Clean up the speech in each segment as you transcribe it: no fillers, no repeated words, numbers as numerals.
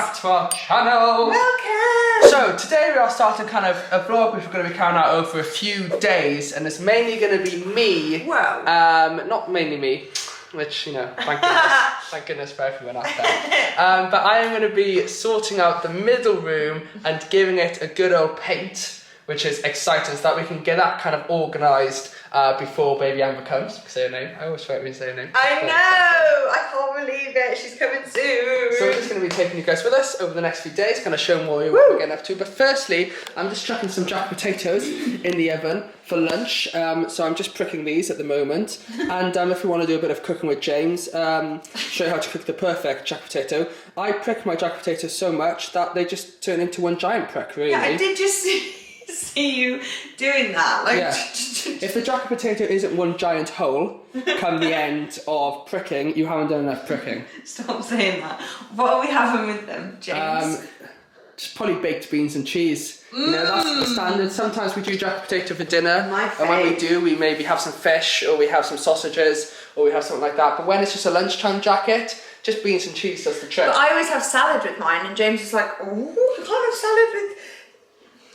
back to our channel. Welcome. So today we are starting kind of a vlog which we're going to be carrying out over a few days, and it's mainly going to be me. Whoa. Not mainly me, which, you know, thank goodness for everyone out there. But I am going to be sorting out the middle room and giving it a good old paint, which is exciting, so that we can get that kind of organised before baby Amber comes. Say her name. I always forget to say her name. I know. I can't believe it. She's coming soon. So we're just going to be taking you guys with us over the next few days, kind of showing what we're getting up to. But firstly, I'm just chucking some jack potatoes in the oven for lunch. So I'm just pricking these at the moment. And if you want to do a bit of cooking with James, show you how to cook the perfect jack potato. I prick my jack potatoes so much that they just turn into one giant prick, really. Yeah, I did just see you doing that. Like, yeah. If the jack potato isn't one giant hole, come the end of pricking, you haven't done enough pricking. Stop saying that. What are we having with them, James? Just probably baked beans and cheese. You know, that's the standard. Sometimes we do jack potato for dinner, and when we do, we maybe have some fish, or we have some sausages, or we have something like that. But when it's just a lunchtime jacket, just beans and cheese does the trick. But I always have salad with mine, and James is like, oh, I can't have salad with...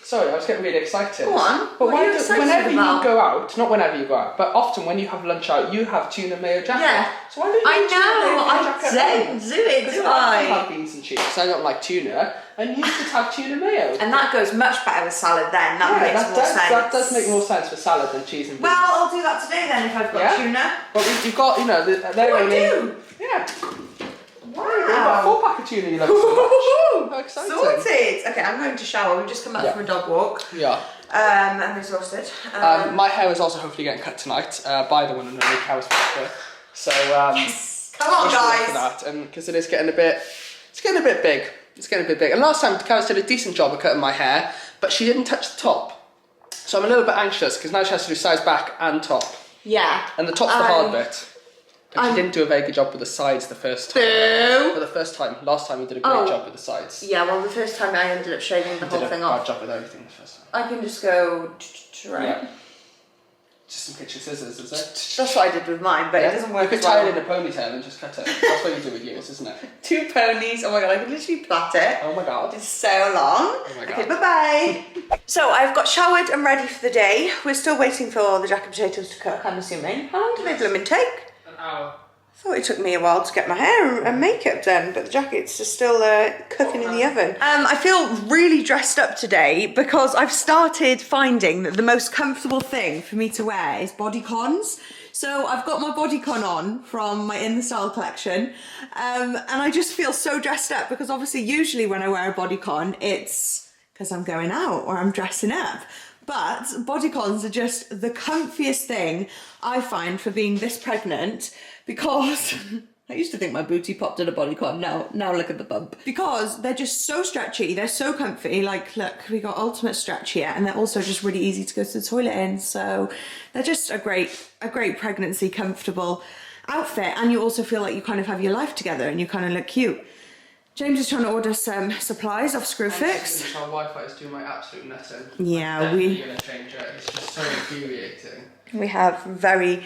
Sorry, I was getting really excited. Go on. But what are you excited whenever about? you go out, not whenever you go out, but often when you have lunch out, you have tuna mayo jacket. Yeah. So why don't you I don't do it, do I? I have beans and cheese, so I don't like tuna, and you should have tuna mayo. And that goes much better with salad then. That makes more sense. That does make more sense for salad than cheese and beans. Well, I'll do that today then if I've got tuna. But you've got, you know, they're only... Yeah. Wow. You've got a 4-pack of tuna you love so much. How exciting. Sorted. Okay, I'm going to shower. We've just come back from a dog walk. Yeah. I'm exhausted. My hair is also hopefully getting cut tonight by the one and only Carys. So yes. Come on, guys. For that, and because it's getting a bit big. It's getting a bit big. And last time Carys did a decent job of cutting my hair, but she didn't touch the top. So I'm a little bit anxious because now she has to do sides back and top. Yeah. And the top's the hard bit. And she didn't do a very good job with the sides the first time. For the first time. Last time you did a great job with the sides. Yeah, well, the first time I ended up shaving the whole thing off. Bad job with everything the first time. I can just go right. Yeah. Just some kitchen scissors, is it? That's what I did with mine, but it doesn't work. You could tie it in a ponytail and just cut it. That's what you do with yours, isn't it? 2 ponies. Oh my god, I could literally plait it. Oh my god. It's so long. Oh my god. Okay, bye-bye. So I've got showered and ready for the day. We're still waiting for the jack and potatoes to cook, I'm assuming. How long do they blooming take? An hour. I thought it took me a while to get my hair and makeup done, but the jackets are still cooking in the oven. I feel really dressed up today because I've started finding that the most comfortable thing for me to wear is bodycons. So I've got my bodycon on from my In The Style collection, and I just feel so dressed up because obviously usually when I wear a bodycon, it's because I'm going out or I'm dressing up. But bodycons are just the comfiest thing I find for being this pregnant, because I used to think my booty popped in a bodycon. Now look at the bump. Because they're just so stretchy, they're so comfy. Like, look, we got ultimate stretch here, and they're also just really easy to go to the toilet in. So they're just a great pregnancy comfortable outfit, and you also feel like you kind of have your life together and you kind of look cute. James is trying to order some supplies off Screwfix. Our Wi-Fi is doing my absolute nutting. Yeah, I'm definitely gonna change it. It's just so infuriating. We have very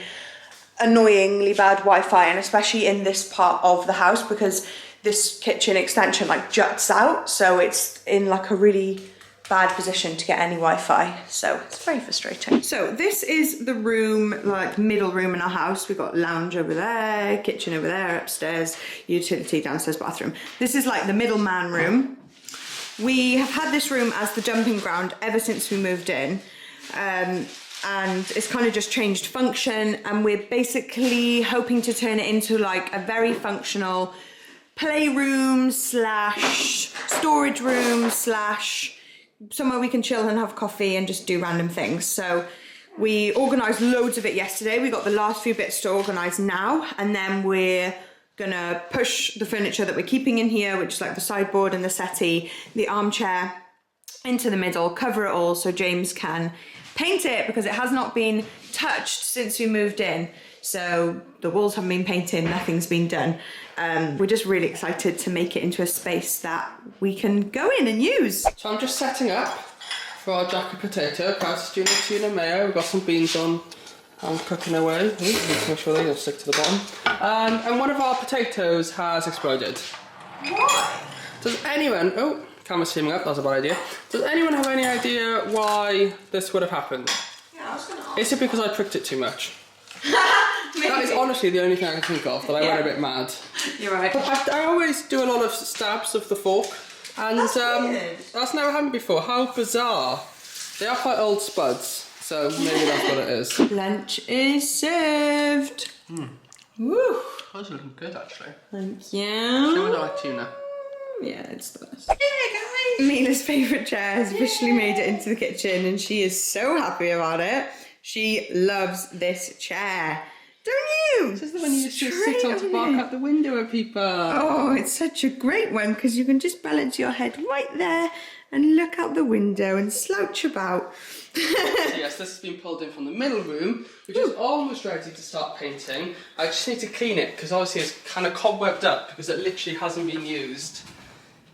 annoyingly bad Wi-Fi, and especially in this part of the house because this kitchen extension like juts out, so it's in like a really bad position to get any Wi-Fi, so it's very frustrating. So this is the room, like middle room in our house. We've got lounge over there, kitchen over there, upstairs, utility, downstairs bathroom. This is like the middle man room. We have had this room as the dumping ground ever since we moved in, and it's kind of just changed function, and we're basically hoping to turn it into like a very functional playroom slash storage room slash somewhere we can chill and have coffee and just do random things. So we organised loads of it yesterday. We got the last few bits to organise now, and then we're gonna push the furniture that we're keeping in here, which is like the sideboard and the settee, the armchair, into the middle, cover it all so James can paint it, because it has not been touched since we moved in. So the walls haven't been painted, nothing's been done. We're just really excited to make it into a space that we can go in and use. So I'm just setting up for our jack and potato. Carys doing the tuna mayo. We've got some beans on. I'm cooking away. Let's make sure they don't stick to the bottom. And one of our potatoes has exploded. Why? Does anyone... Oh, camera's teaming up, that's a bad idea. Does anyone have any idea why this would have happened? Yeah, I was going to ask. Is it because I pricked it too much? That is honestly the only thing I can think of, that I went a bit mad. You're right. But I always do a lot of stabs of the fork, and that's never happened before. How bizarre. They are quite old spuds, so maybe that's what it is. Lunch is served. Woo. Those are looking good, actually. Thank you. Sure, I like tuna. Yeah, it's the best. Hey guys! Mila's favourite chair has officially made it into the kitchen and she is so happy about it. She loves this chair. Don't you? This is the one you used to sit on to bark out the window at people. Oh, it's such a great one because you can just balance your head right there and look out the window and slouch about. So yes, this has been pulled in from the middle room, which is almost ready to start painting. I just need to clean it because obviously it's kind of cobwebbed up because it literally hasn't been used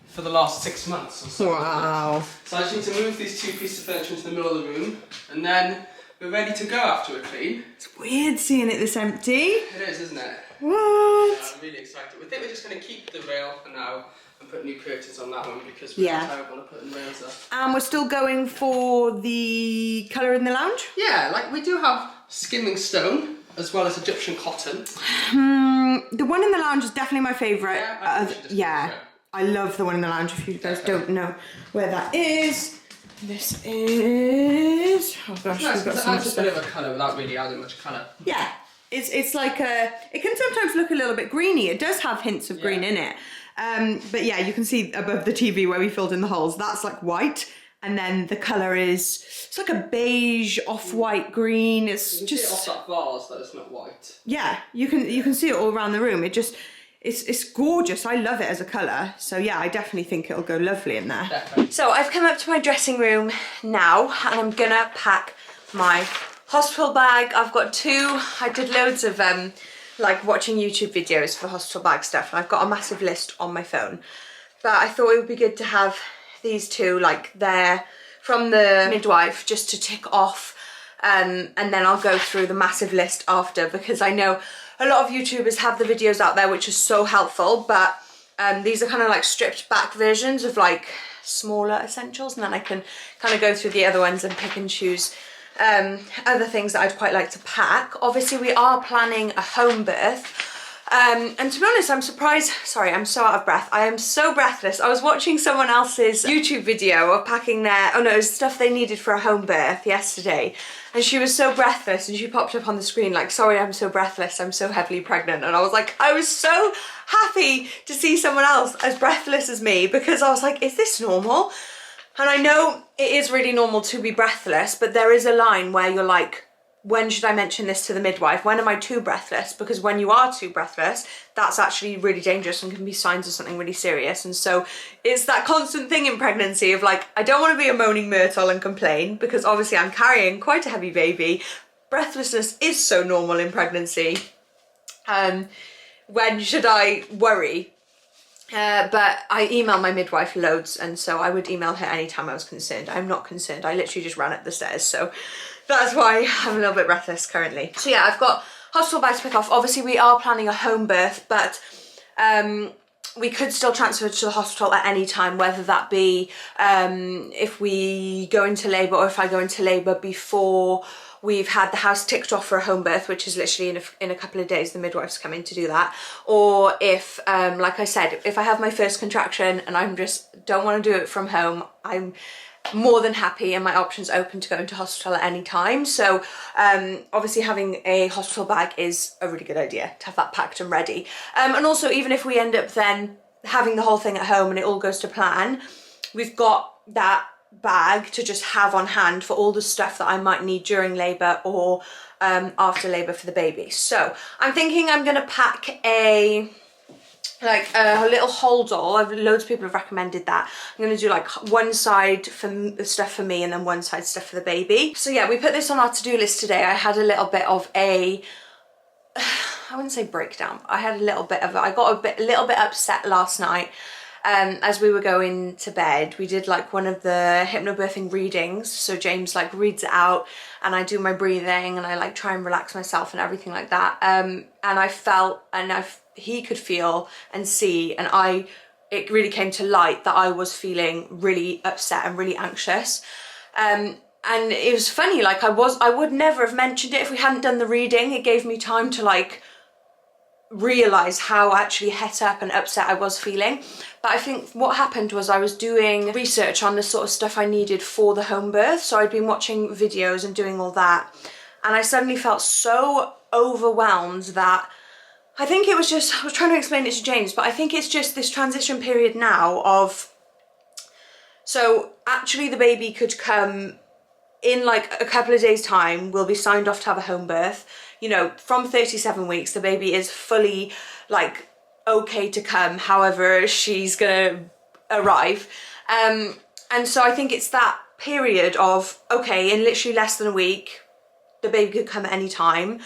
for the last 6 months or so. Wow. So I just need to move these 2 pieces of furniture into the middle of the room, and then we're ready to go after a clean. It's weird seeing it this empty. It is, isn't it? What? Yeah, I'm really excited. We think we're just going to keep the rail for now and put new curtains on that one because we're terrible at putting rails up. And we're still going for the colour in the lounge? Yeah, like we do have skimming stone as well as Egyptian cotton. The one in the lounge is definitely my favourite. Yeah, I love the one in the lounge. If you guys don't know where that is, this is. Oh gosh, nice, we've got it so much adds a stuff. bit of a colour without really adding much colour. Yeah, it's like a. It can sometimes look a little bit greeny. It does have hints of green in it. But yeah, you can see above the TV where we filled in the holes. That's like white, and then the colour is. It's like a beige, off-white green. It's you can just. see it off that vase that it's not white. Yeah, you can see it all around the room. It just. It's gorgeous. I love it as a colour. So yeah, I definitely think it'll go lovely in there. Definitely. So I've come up to my dressing room now and I'm gonna pack my hospital bag. I've got 2. I did loads of like watching YouTube videos for hospital bag stuff and I've got a massive list on my phone. But I thought it would be good to have these 2 like there from the midwife just to tick off and then I'll go through the massive list after because I know a lot of YouTubers have the videos out there which is so helpful, but these are kind of like stripped back versions of like smaller essentials and then I can kind of go through the other ones and pick and choose other things that I'd quite like to pack. Obviously we are planning a home birth and to be honest I'm surprised, sorry I'm so out of breath, I am so breathless. I was watching someone else's YouTube video of packing their, oh no, it was stuff they needed for a home birth yesterday and she was so breathless and she popped up on the screen like, sorry I'm so breathless, I'm so heavily pregnant, and I was like, I was so happy to see someone else as breathless as me because I was like, is this normal? And I know it is really normal to be breathless, but there is a line where you're like, when should I mention this to the midwife? When am I too breathless? Because when you are too breathless, that's actually really dangerous and can be signs of something really serious. And so it's that constant thing in pregnancy of like, I don't want to be a moaning myrtle and complain because obviously I'm carrying quite a heavy baby. Breathlessness is so normal in pregnancy. When should I worry? But I email my midwife loads and so I would email her anytime I was concerned. I'm not concerned, I literally just ran up the stairs, so that's why I'm a little bit breathless currently. So yeah, I've got hospital bags to pick off. Obviously we are planning a home birth, but we could still transfer to the hospital at any time, whether that be if we go into labour or if I go into labour before we've had the house ticked off for a home birth, which is literally in a couple of days, the midwife's coming to do that. Or if, like I said, if I have my first contraction and I'm just don't want to do it from home, I'm more than happy and my options open to go into hospital at any time. So obviously having a hospital bag is a really good idea to have that packed and ready. And also even if we end up then having the whole thing at home and it all goes to plan, we've got that bag to just have on hand for all the stuff that I might need during labour or after labour for the baby. So I'm thinking I'm going to pack a little hold all. Loads of people have recommended that. I'm going to do like one side for stuff for me and then one side stuff for the baby. So yeah, we put this on our to-do list today. I had a little bit of a, I wouldn't say breakdown, but I had a little bit of, I got a little bit upset last night. As we were going to bed, we did like one of the hypnobirthing readings. So James like reads it out and I do my breathing and I like try and relax myself and everything like that. And I felt, and he could feel and see, and I it really came to light that I was feeling really upset and really anxious. And it was funny, like I would never have mentioned it if we hadn't done the reading. It gave me time to like realise how actually het up and upset I was feeling. But I think what happened was I was doing research on the sort of stuff I needed for the home birth. So I'd been watching videos and doing all that. And I suddenly felt so overwhelmed that I think it was just, I was trying to explain it to James, but I think it's just this transition period now of, so actually the baby could come in like a couple of days time, we'll be signed off to have a home birth. You know, from 37 weeks, the baby is fully like okay to come, however she's gonna arrive. And so I think it's that period of, okay, in literally less than a week, the baby could come at any time.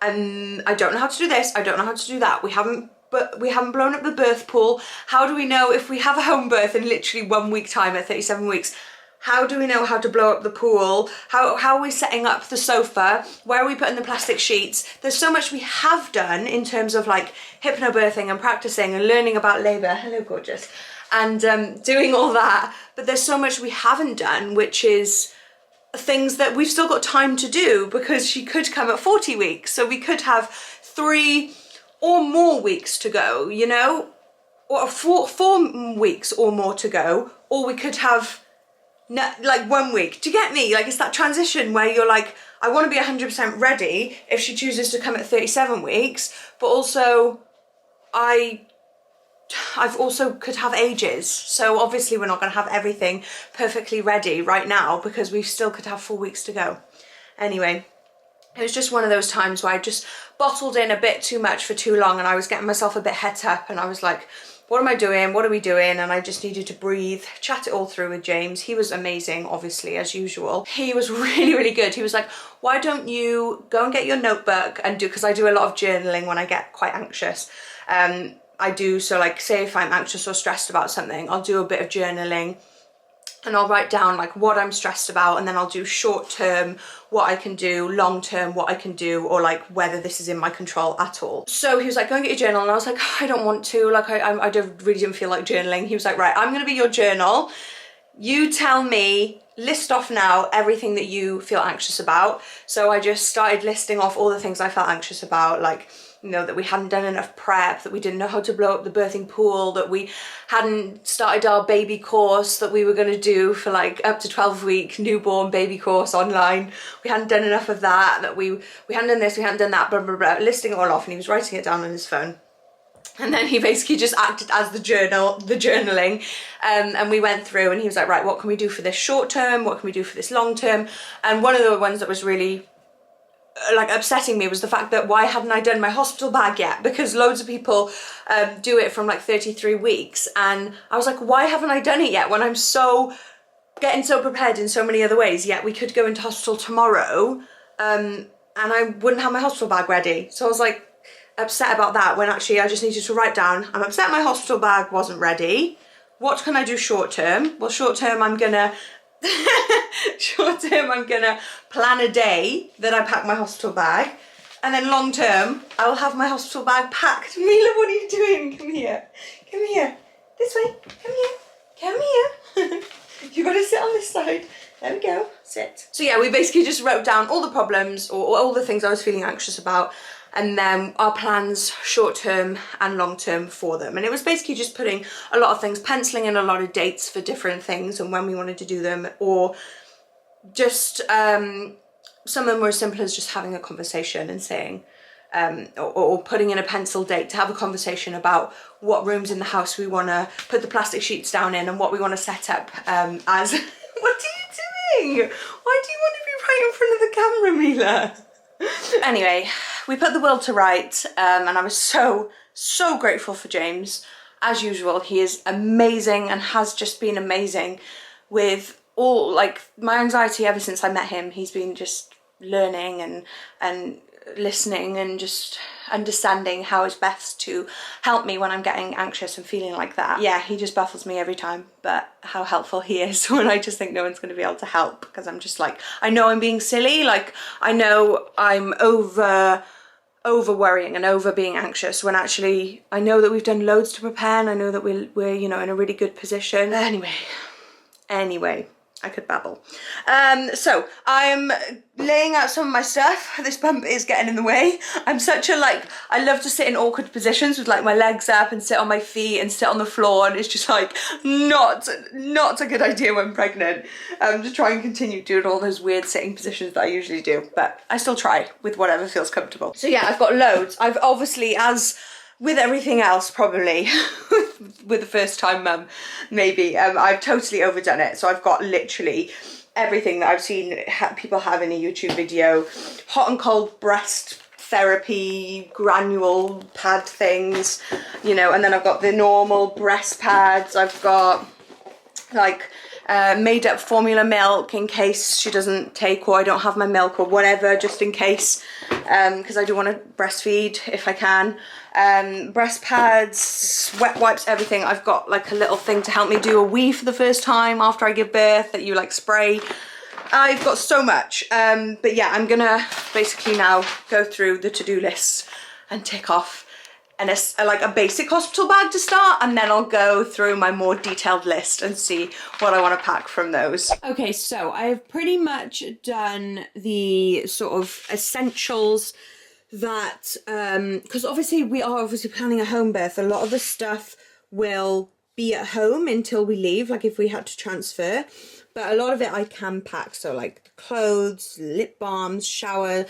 I don't know how to do this, I don't know how to do that. We haven't blown up the birth pool. How do we know if we have a home birth in literally 1 week time at 37 weeks? How do we know how to blow up the pool? How are we setting up the sofa? Where are we putting the plastic sheets? There's so much we have done in terms of like hypnobirthing and practicing and learning about labour. Hello, gorgeous. And doing all that. But there's so much we haven't done, which is things that we've still got time to do, because she could come at 40 weeks. So we could have 3 or more weeks to go, you know, or 4 weeks or more to go, or we could have like 1 week. Do you get me? Like, it's that transition where you're like, I want to be 100% ready if she chooses to come at 37 weeks, but also I've also could have ages. So obviously we're not going to have everything perfectly ready right now, because we still could have 4 weeks to go. Anyway, it was just one of those times where I just bottled in a bit too much for too long, and I was getting myself a bit het up, and I was like, what am I doing? What are we doing? And I just needed to breathe, chat it all through with James. He was amazing, obviously, as usual. He was really, really good. He was like, why don't you go and get your notebook and do, because I do a lot of journaling when I get quite anxious. I do, so like, say if I'm anxious or stressed about something, I'll do a bit of journaling and I'll write down like what I'm stressed about, and then I'll do short term what I can do, long term what I can do, or like whether this is in my control at all. So he was like, go and get your journal, and I was like, I don't want to, like I really didn't feel like journaling. He was like, right, I'm gonna be your journal. You tell me, list off now everything that you feel anxious about. So I just started listing off all the things I felt anxious about, like, you know, that we hadn't done enough prep, that we didn't know how to blow up the birthing pool, that we hadn't started our baby course that we were going to do for like up to 12-week newborn baby course online. We hadn't done enough of that, that we hadn't done this, we hadn't done that, blah, blah, blah, listing it all off, and he was writing it down on his phone. And then he basically just acted as the journaling, and we went through, and he was like, right, what can we do for this short term? What can we do for this long term? And one of the ones that was really like upsetting me was the fact that why hadn't I done my hospital bag yet? Because loads of people do it from like 33 weeks, and I was like, why haven't I done it yet when I'm getting so prepared in so many other ways? Yet we could go into hospital tomorrow, and I wouldn't have my hospital bag ready. So I was like upset about that, when actually I just needed to write down, I'm upset my hospital bag wasn't ready. What can I do short term? Well, short term I'm gonna plan a day that I pack my hospital bag, and then long term I will have my hospital bag packed. Mila, what are you doing? Come here, this way, come here. You gotta sit on this side. There we go, sit. So yeah, we basically just wrote down all the problems, or all the things I was feeling anxious about, and then our plans short term and long term for them. And it was basically just putting a lot of things, penciling in a lot of dates for different things and when we wanted to do them, or just some of them were as simple as just having a conversation and saying, or putting in a pencil date to have a conversation about what rooms in the house we want to put the plastic sheets down in, and what we want to set up as. What are you doing? Why do you want to be right in front of the camera, Mila? Anyway, we put the will to right, and I was so grateful for James. As usual, he is amazing and has just been amazing with all, like, my anxiety ever since I met him. He's been just learning and listening and just understanding how is best to help me when I'm getting anxious and feeling like that. Yeah, he just baffles me every time, but how helpful he is when I just think no one's going to be able to help, because I'm just like, I know I'm being silly, like I know I'm over over worrying and over being anxious, when actually I know that we've done loads to prepare, and I know that we're you know, in a really good position. Anyway, I could babble. So I'm laying out some of my stuff. This bump is getting in the way. I'm such a, like, I love to sit in awkward positions with like my legs up and sit on my feet and sit on the floor, and it's just like not a good idea when pregnant. Just try and continue doing all those weird sitting positions that I usually do, but I still try with whatever feels comfortable. So yeah, I've got loads. I've obviously, as with everything else probably, with the first time mum, maybe, I've totally overdone it. So I've got literally everything that I've seen people have in a YouTube video. Hot and cold breast therapy, granule pad things, you know, and then I've got the normal breast pads. I've got like made up formula milk in case she doesn't take, or I don't have my milk or whatever, just in case, because I do want to breastfeed if I can. Breast pads, wet wipes, everything. I've got like a little thing to help me do a wee for the first time after I give birth that you like spray. I've got so much, but yeah, I'm gonna basically now go through the to-do list and tick off and like a basic hospital bag to start, and then I'll go through my more detailed list and see what I want to pack from those. Okay, so I've pretty much done the sort of essentials that, because obviously we are obviously planning a home birth. A lot of the stuff will be at home until we leave, like if we had to transfer, but a lot of it I can pack. So like clothes, lip balms, shower,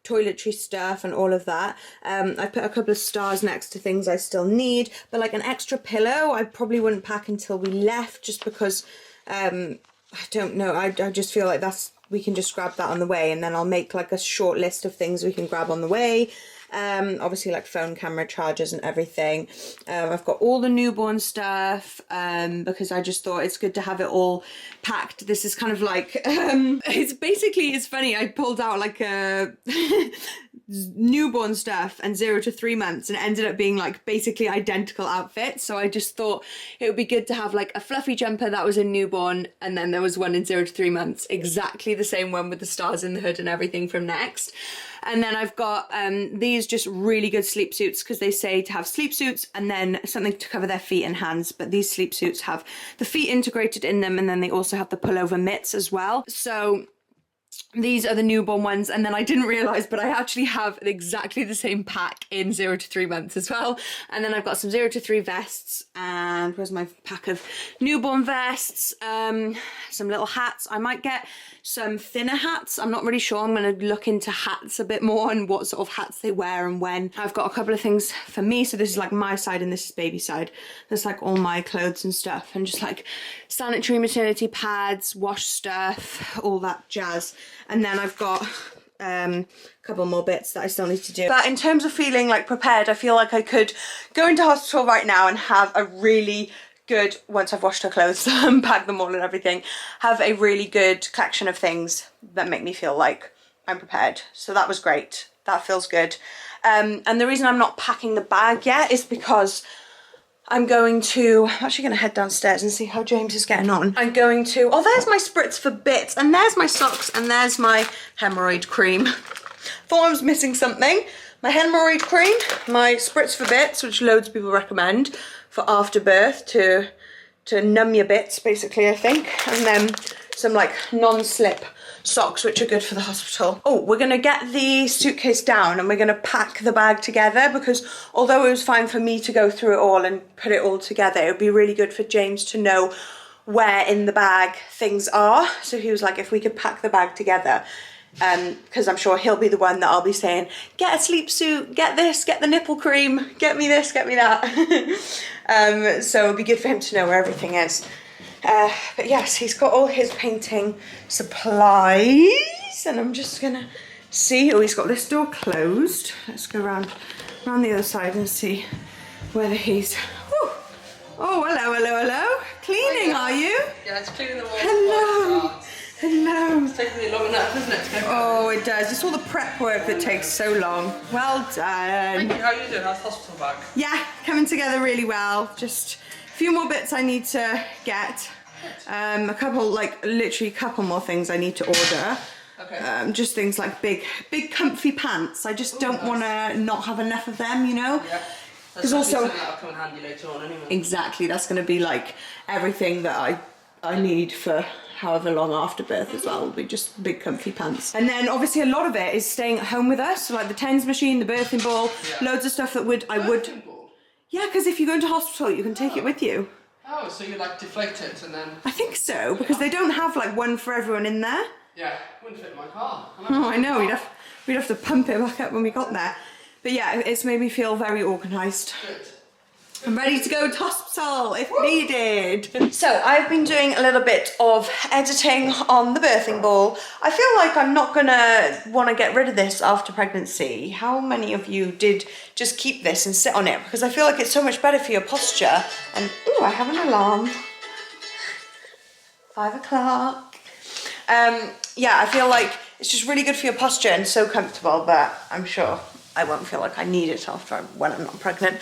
toiletry stuff and all of that. I put a couple of stars next to things I still need, but like an extra pillow I probably wouldn't pack until we left, just because I don't know, I just feel like we can just grab that on the way, and then I'll make like a short list of things we can grab on the way. Obviously like phone, camera, chargers and everything. I've got all the newborn stuff, because I just thought it's good to have it all packed. This is kind of like, it's funny, I pulled out like a newborn stuff and 0 to 3 months, and it ended up being like basically identical outfits. So I just thought it would be good to have like a fluffy jumper that was in newborn, and then there was one in 0 to 3 months, exactly the same one with the stars in the hood and everything from Next. And then I've got these just really good sleep suits, because they say to have sleep suits and then something to cover their feet and hands, but these sleep suits have the feet integrated in them, and then they also have the pullover mitts as well. So these are the newborn ones, and then I didn't realise, but I actually have exactly the same pack in 0 to 3 months as well. And then I've got some 0 to 3 vests, and where's my pack of newborn vests, some little hats. I might get some thinner hats. I'm not really sure. I'm going to look into hats a bit more and what sort of hats they wear and when. I've got a couple of things for me. So this is like my side and this is baby side. There's like all my clothes and stuff, and just like sanitary maternity pads, wash stuff, all that jazz. And then I've got a couple more bits that I still need to do. But in terms of feeling like prepared, I feel like I could go into hospital right now and have a really good, once I've washed her clothes and packed them all and everything, have a really good collection of things that make me feel like I'm prepared. So that was great. That feels good. And the reason I'm not packing the bag yet is because I'm actually going to head downstairs and see how James is getting on. I'm going to, oh, there's my spritz for bits, and there's my socks, and there's my hemorrhoid cream. Thought I was missing something. My hemorrhoid cream, my spritz for bits, which loads of people recommend for after birth to numb your bits, basically, I think. And then some like non-slip socks, which are good for the hospital. Oh, we're gonna get the suitcase down and we're gonna pack the bag together, because although it was fine for me to go through it all and put it all together, it would be really good for James to know where in the bag things are. So he was like, if we could pack the bag together, because I'm sure he'll be the one that I'll be saying, get a sleep suit, get this, get the nipple cream, get me this, get me that. So it'd be good for him to know where everything is. But yes, he's got all his painting supplies, and I'm just gonna see. Oh, he's got this door closed. Let's go around the other side and see whether he's. Whew. Oh, hello. Cleaning, are you? Yeah, it's cleaning the walls. Hello. Hello. It's taking me long enough, isn't it? Oh, it does. It's all the prep work that takes so long. Well done. Thank you. How are you doing? How's the hospital bag? Yeah, coming together really well. Just a few more bits I need to get. A couple, like literally a couple more things I need to order. Okay. Just things like big comfy pants. I just don't want to not have enough of them, you know? Yeah. Because also, that'll come in handy later on anyway. exactly, that's going to be like everything that I need for however long after birth as well, will be just big comfy pants. And then obviously a lot of it is staying at home with us, so like the TENS machine, the birthing ball, loads of stuff that I would. Yeah, because if you go into hospital, you can take it with you. Oh, so you like deflate it and then... I think so, because they don't have like one for everyone in there. Yeah, wouldn't fit in my car. Oh, I know, we'd have to pump it back up when we got there. But yeah, it's made me feel very organised. Good. I'm ready to go to hospital if needed. So I've been doing a little bit of editing on the birthing ball. I feel like I'm not gonna want to get rid of this after pregnancy. How many of you did just keep this and sit on it? Because I feel like it's so much better for your posture. And ooh, I have an alarm. 5 o'clock. Yeah, I feel like it's just really good for your posture and so comfortable, but I'm sure I won't feel like I need it when I'm not pregnant.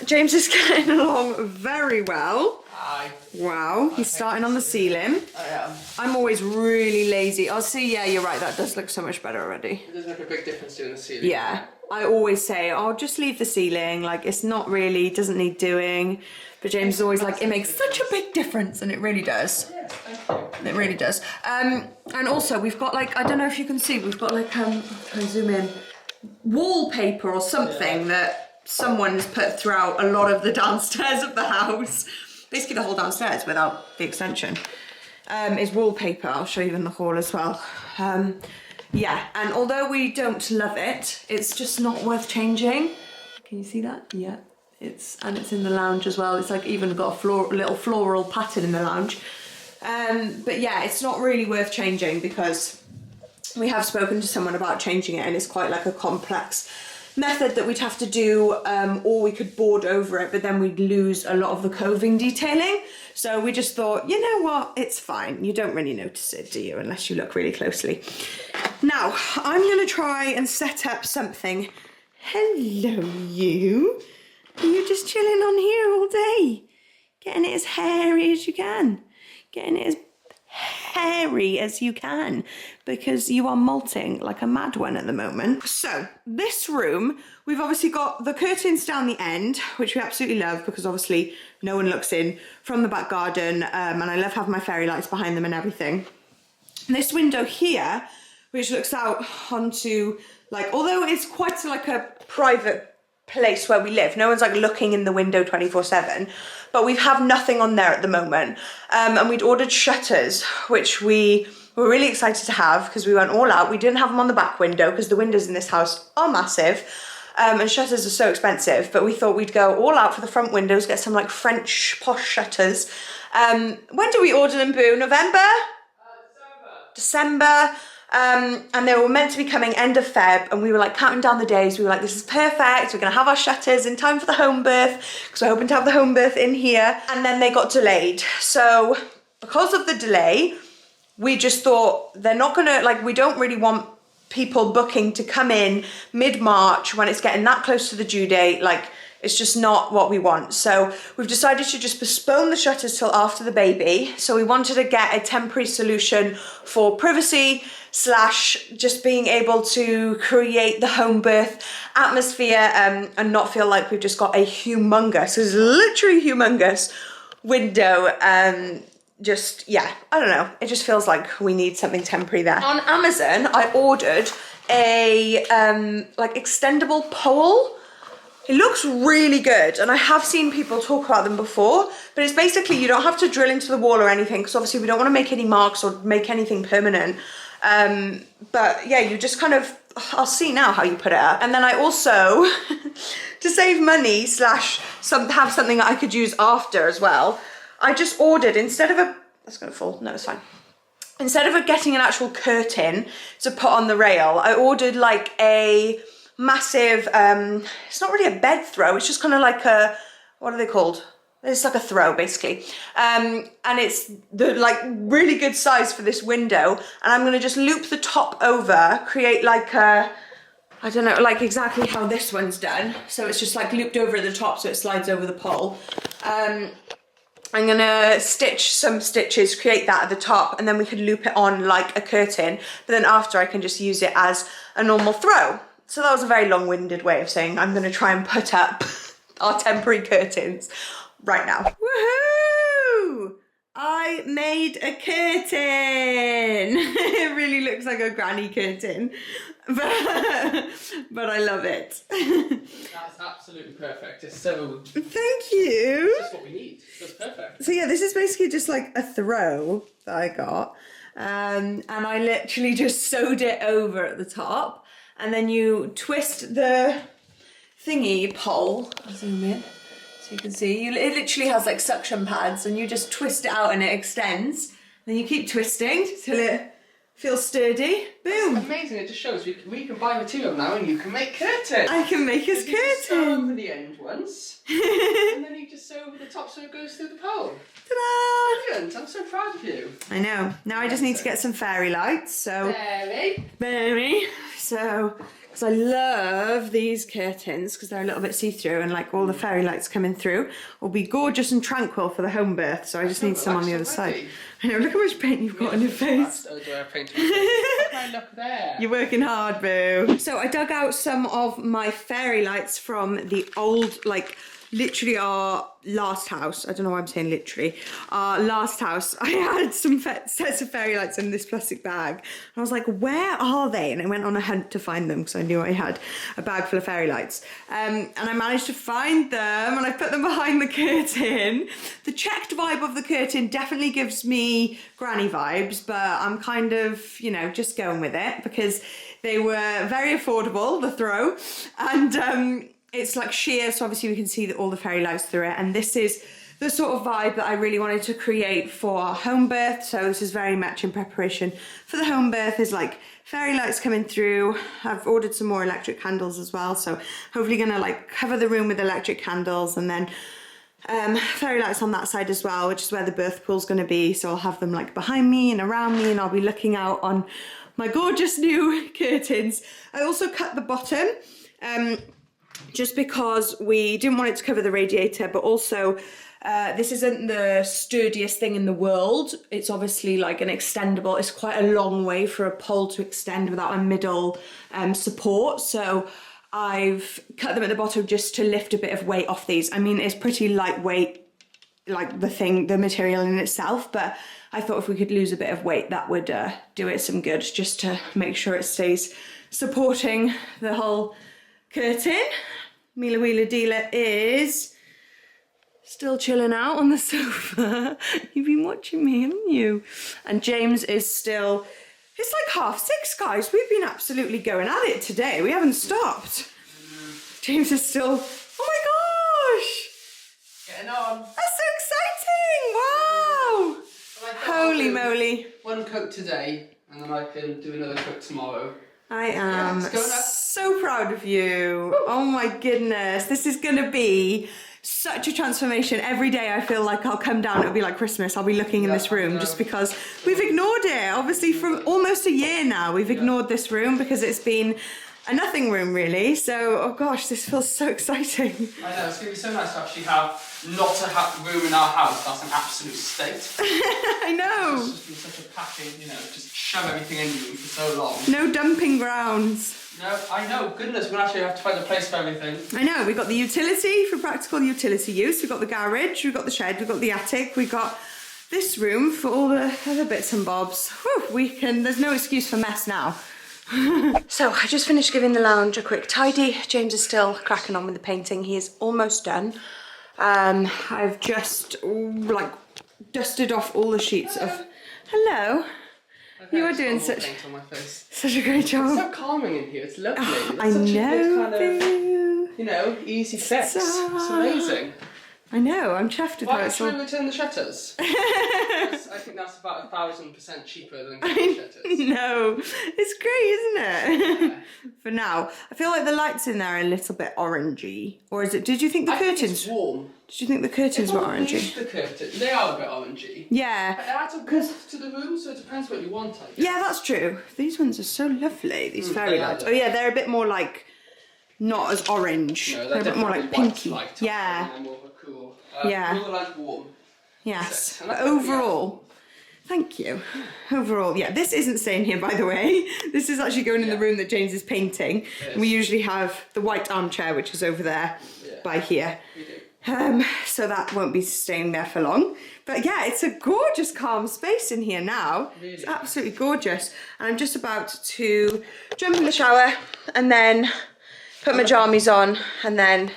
James is getting along very well. Hi. Wow, he's starting on the ceiling. I am. I'm always really lazy. I'll see, yeah, you're right, that does look so much better already. It does make a big difference doing the ceiling. Yeah, I always say, oh, just leave the ceiling, like it's not really, doesn't need doing. But James is always like, it makes such a big difference, and it really does. Yes, thank you. It really does. And also we've got like, I don't know if you can see, we've got like, I'll try and zoom in, wallpaper or something that someone has put throughout a lot of the downstairs of the house. Basically the whole downstairs without the extension is wallpaper. I'll show you in the hall as well. Yeah, and although we don't love it, it's just not worth changing. Can you see that? Yeah, it's in the lounge as well. It's like even got a little floral pattern in the lounge. But yeah, it's not really worth changing because we have spoken to someone about changing it and it's quite like a complex method that we'd have to do, or we could board over it, but then we'd lose a lot of the coving detailing. So we just thought, you know what, it's fine. You don't really notice it, do you, unless you look really closely. Now, I'm gonna try and set up something. Hello, you. Are you just chilling on here all day? Getting it as hairy as you can. Getting it as hairy as you can, because you are molting like a mad one at the moment. So this room, we've obviously got the curtains down the end, which we absolutely love because obviously no one looks in from the back garden, and I love having my fairy lights behind them and everything. This window here, which looks out onto, like, although it's quite like a private place where we live, no one's like looking in the window 24/7, but we have nothing on there at the moment, and we'd ordered shutters, which we were really excited to have because we went all out. We didn't have them on the back window because the windows in this house are massive, and shutters are so expensive, but we thought we'd go all out for the front windows, get some like French posh shutters. When do we order them, Boo? November? December. And they were meant to be coming end of Feb, and we were like counting down the days. We were like, this is perfect, we're gonna have our shutters in time for the home birth, because we're hoping to have the home birth in here. And then they got delayed. So because of the delay, we just thought they're not gonna, like, we don't really want people booking to come in mid-March when it's getting that close to the due date. Like, it's just not what we want. So we've decided to just postpone the shutters till after the baby. So we wanted to get a temporary solution for privacy / just being able to create the home birth atmosphere, and not feel like we've just got a humongous, it's literally humongous window. Just, yeah, I don't know. It just feels like we need something temporary there. On Amazon, I ordered a like extendable pole. It looks really good, and I have seen people talk about them before, but it's basically, you don't have to drill into the wall or anything, because obviously we don't want to make any marks or make anything permanent. But yeah, you just kind of, I'll see now how you put it up. And then I also, to save money / have something that I could use after as well, I just ordered, instead of a, that's gonna fall, no, it's fine. Instead of getting an actual curtain to put on the rail, I ordered like a massive, it's not really a bed throw, it's just kind of like a, what are they called? It's like a throw basically. And it's the like really good size for this window. And I'm gonna just loop the top over, create like a, I don't know, like exactly how this one's done. So it's just like looped over at the top so it slides over the pole. I'm gonna stitch some stitches, create that at the top, and then we could loop it on like a curtain, but then after I can just use it as a normal throw. So that was a very long-winded way of saying I'm gonna try and put up our temporary curtains right now. Woohoo! I made a curtain. It really looks like a granny curtain, but I love it. That's absolutely perfect. It's so... Thank you. That's what we need. That's perfect. So yeah, this is basically just like a throw that I got. And I literally just sewed it over at the top. And then you twist the thingy pole. I'll zoom in so you can see. It literally has like suction pads and you just twist it out and it extends. Then you keep twisting till it feels sturdy. Boom. It's amazing. It just shows we can buy material now and you can make curtains. I can make us You just sew curtains. over the end once. And then you just sew over the top so it goes through the pole. Ta-da! Brilliant. I'm so proud of you. I know. Now I just need to get some fairy lights. So Very. So, because I love these curtains because they're a little bit see-through and like all the fairy lights coming through will be gorgeous and tranquil for the home birth. So I just need some on the other side. I know, look how much paint you've got on your face. Oh, do I have paint on my face? Okay, look there. You're working hard, boo. So I dug out some of my fairy lights from the old, like, literally our last house. I don't know why I'm saying literally. Our last house, I had some sets of fairy lights in this plastic bag. And I was like, where are they? And I went on a hunt to find them because I knew I had a bag full of fairy lights. And I managed to find them and I put them behind the curtain. The checked vibe of the curtain definitely gives me granny vibes, but I'm kind of, you know, just going with it because they were very affordable, the throw. And it's like sheer, so obviously we can see all the fairy lights through it. And this is the sort of vibe that I really wanted to create for our home birth. So this is very much in preparation for the home birth. There's like fairy lights coming through. I've ordered some more electric candles as well. So hopefully gonna like cover the room with electric candles and then fairy lights on that side as well, which is where the birth pool's gonna be. So I'll have them like behind me and around me and I'll be looking out on my gorgeous new curtains. I also cut the bottom. Just because we didn't want it to cover the radiator, but also this isn't the sturdiest thing in the world. It's obviously like an extendable, it's quite a long way for a pole to extend without a middle support. So I've cut them at the bottom just to lift a bit of weight off these. I mean, it's pretty lightweight, like the material in itself, but I thought if we could lose a bit of weight, that would do it some good, just to make sure it stays supporting the whole curtain. Mila Wheeler Dealer is still chilling out on the sofa. You've been watching me, haven't you? And James is still, it's like 6:30, guys. We've been absolutely going at it today. We haven't stopped. James is still, oh my gosh. Getting on. That's so exciting, wow. Holy moly. One coat today and then I can do another coat tomorrow. I am so proud of you. Oh my goodness. This is going to be such a transformation. Every day I feel like I'll come down, it'll be like Christmas. I'll be looking in this room just because we've ignored it. Obviously for almost a year now, we've ignored this room because it's been a nothing room really. So, oh gosh, this feels so exciting. I know, it's going to be so nice to actually have not a room in our house. That's an absolute state. I know. It's just been such a packing, you know, just shove everything in you for so long. No dumping grounds. No, I know, goodness, we'll actually have to find a place for everything. I know, we've got the utility for practical utility use, we've got the garage, we've got the shed, we've got the attic, we've got this room for all the other bits and bobs. Whew, there's no excuse for mess now. So I just finished giving the lounge a quick tidy. James is still cracking on with the painting. He is almost done. I've just like dusted off all the sheets of... Hello. Okay, You are doing such a great job. It's so calming in here. It's lovely. Oh, It's I such know. A good kind of, you know, easy fix. It's amazing. I know. I'm chuffed with Why how don't it's you all. return the shutters? I think that's about 1,000% cheaper than getting shutters. No, it's great, isn't it? Yeah. For now, I feel like the lights in there are a little bit orangey. Or is it? Did you think the curtains? Think it's warm. Did you think the curtains were orangey? The curtains, they are a bit orangey. Yeah. But it adds a warmth to the room, so it depends what you want. I guess. Yeah, that's true. These ones are so lovely. These fairy they are lights. Oh yeah, they're a bit more like not as orange. No, they're a bit more like pinky. Light, Yeah. and more of a cool. Yeah. More like warm. Yes. I like But that, overall, thank you. Overall, yeah, this isn't staying here, by the way. This is actually going in the room that James is painting. Yes. We usually have the white armchair, which is over there by here. We do. So that won't be staying there for long. But yeah, it's a gorgeous, calm space in here now. Really? It's absolutely gorgeous. And I'm just about to jump in the shower and then put my jammies on and then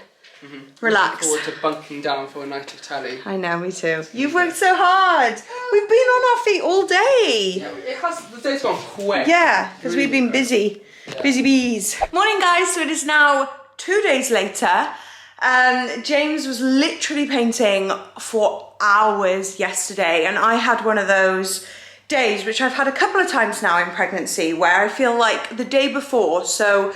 relax. Looking forward to bunking down for a night of telly. I know, me too. You've worked so hard. We've been on our feet all day. Yeah, the day's gone quick. Yeah, because Really we've been quick. busy. Busy bees. Morning, guys. So it is now 2 days later. James was literally painting for hours yesterday, and I had one of those days, which I've had a couple of times now in pregnancy, where I feel like the day before, so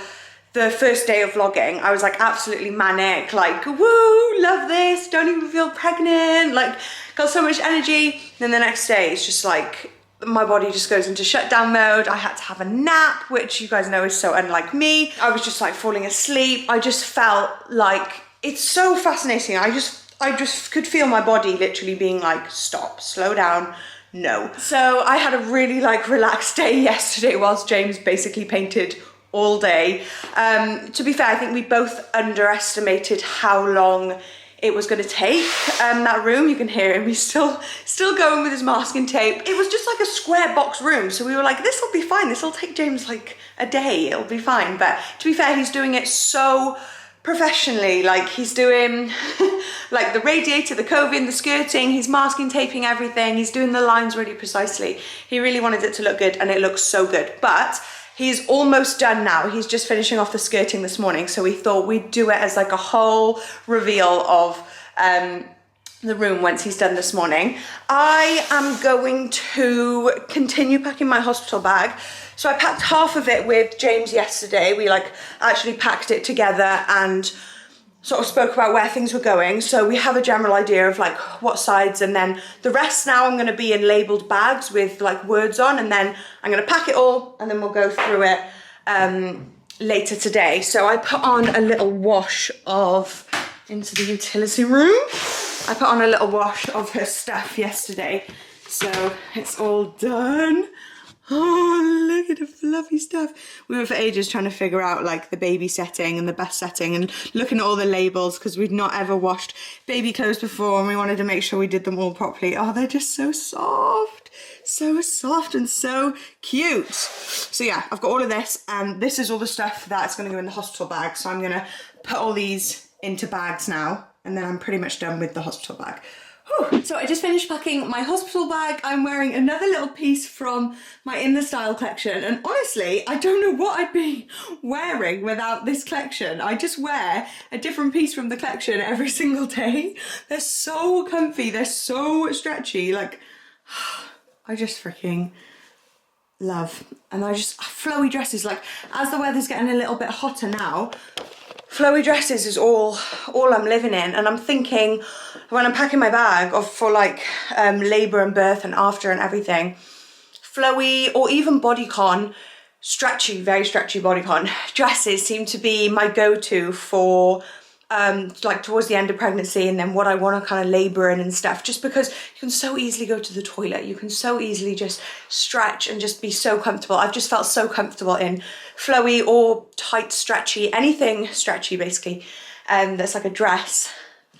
the first day of vlogging, I was like absolutely manic, like, woo, love this, don't even feel pregnant, like, got so much energy. Then the next day, it's just like, my body just goes into shutdown mode. I had to have a nap, which you guys know is so unlike me. I was just like falling asleep. I just felt like, it's so fascinating. I just could feel my body literally being like, stop, slow down, no. So I had a really like relaxed day yesterday whilst James basically painted all day. To be fair, I think we both underestimated how long it was going to take. That room, you can hear him, he's still going with his masking tape. It was just like a square box room, so we were like, this will be fine, this will take James like a day, it'll be fine. But to be fair, he's doing it so professionally, like he's doing like the radiator, the coving, the skirting, he's masking taping everything, he's doing the lines really precisely. He really wanted it to look good, and it looks so good. But he's almost done now. He's just finishing off the skirting this morning, so we thought we'd do it as like a whole reveal of the room once he's done this morning. I am going to continue packing my hospital bag. So I packed half of it with James yesterday. We like actually packed it together and sort of spoke about where things were going. So we have a general idea of like what sides, and then the rest now I'm gonna be in labeled bags with like words on, and then I'm gonna pack it all and then we'll go through it later today. So I put on a little wash of, into the utility room. I put on a little wash of her stuff yesterday. So it's all done. Oh, look at the fluffy stuff. We went for ages trying to figure out like the baby setting and the best setting and looking at all the labels, because we'd not ever washed baby clothes before and we wanted to make sure we did them all properly. Oh, they're just so soft and so cute. So yeah, I've got all of this, and this is all the stuff that's going to go in the hospital bag. So I'm going to put all these into bags now, and then I'm pretty much done with the hospital bag. Whew. So I just finished packing my hospital bag. I'm wearing another little piece from my In The Style collection, and honestly, I don't know what I'd be wearing without this collection. I just wear a different piece from the collection every single day. They're so comfy, they're so stretchy, like, I just freaking love. And I just, flowy dresses, like, as the weather's getting a little bit hotter now, flowy dresses is all I'm living in. And I'm thinking, when I'm packing my bag for like labour and birth and after and everything, flowy or even bodycon, stretchy, very stretchy bodycon dresses seem to be my go-to for like towards the end of pregnancy, and then what I want to kind of labour in and stuff, just because you can so easily go to the toilet, you can so easily just stretch and just be so comfortable. I've just felt so comfortable in flowy or tight, stretchy, anything stretchy basically, that's like a dress.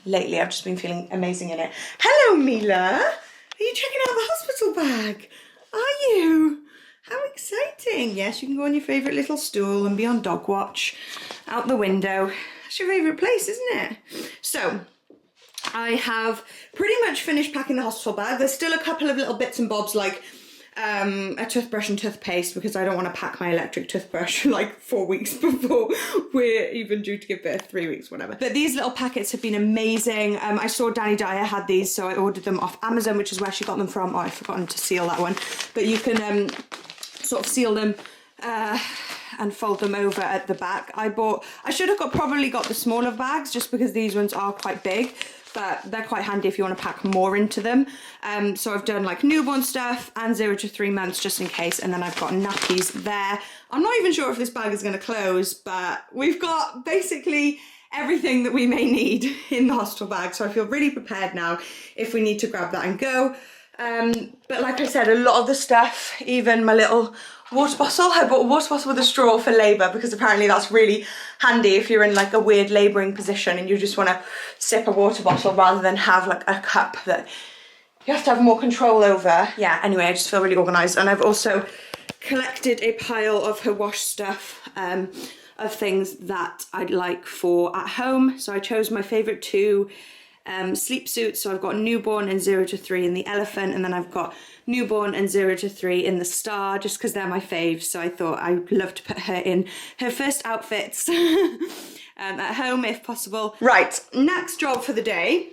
Lately I've just been feeling amazing in it. Hello Mila, are you checking out the hospital bag? Are you? How exciting. Yes, you can go on your favourite little stool and be on dog watch out the window. That's your favourite place, isn't it? So I have pretty much finished packing the hospital bag. There's still a couple of little bits and bobs, like a toothbrush and toothpaste, because I don't want to pack my electric toothbrush like 4 weeks before we're even due to give birth, 3 weeks, whatever. But these little packets have been amazing. I saw Danny Dyer had these, so I ordered them off Amazon, which is where she got them from. Oh, I've forgotten to seal that one. But you can sort of seal them and fold them over at the back. I should have probably got the smaller bags, just because these ones are quite big, but they're quite handy if you want to pack more into them. So I've done like newborn stuff and 0 to 3 months just in case, and then I've got nappies there. I'm not even sure if this bag is going to close, but we've got basically everything that we may need in the hostel bag. So I feel really prepared now if we need to grab that and go. But like I said, a lot of the stuff, even my little water bottle, I bought a water bottle with a straw for labour because apparently that's really handy if you're in like a weird labouring position and you just want to sip a water bottle rather than have like a cup that you have to have more control over. Yeah, anyway, I just feel really organised. And I've also collected a pile of her wash stuff, of things that I'd like for at home. So I chose my favourite two sleep suits. So I've got newborn and 0 to 3 in the elephant, and then I've got newborn and 0 to 3 in the star, just because they're my faves. So I thought I'd love to put her in her first outfits at home if possible. Right, next job for the day